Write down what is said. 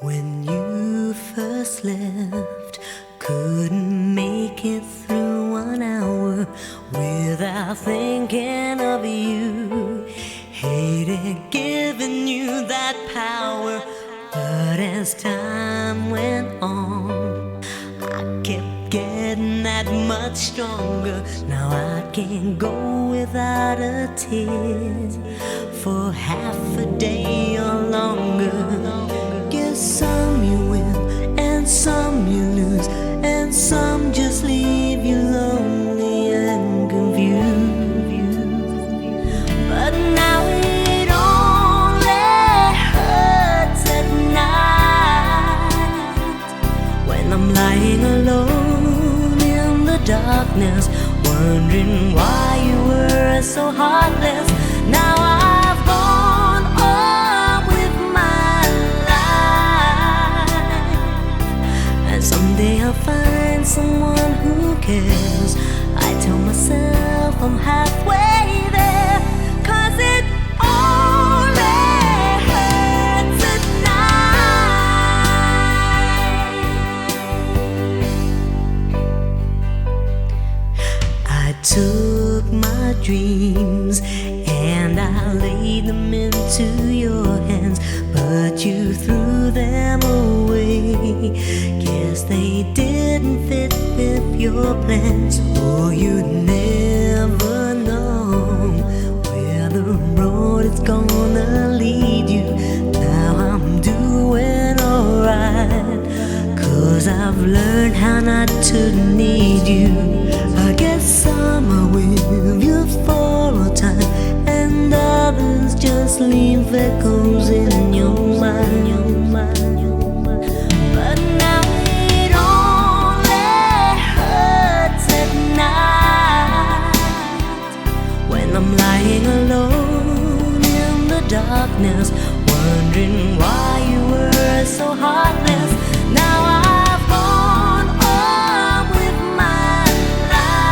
When you first left, couldn't make it through 1 hour without thinking of you. Hated giving you that power, but as time went on, I kept getting that much stronger. Now I can't go without a tear for half a day or longer. Guess some you win and some you lose, and some just leave you lonely and confused. But now it only hurts at night when I'm lying alone in the darkness, wondering why you were so heartless. Now I've gone on with my life, and someday I'll find someone who cares. I tell myself I'm halfway there, 'cause it only hurts at night. I took my dreams and I laid them into your hands, but you threw them away. Guess they didn't fit with your plans. Oh, you never know where the road is gonna lead you. Now I'm doing alright, 'cause I've learned how not to need you. I guess some are with you for a time, and others just leave echo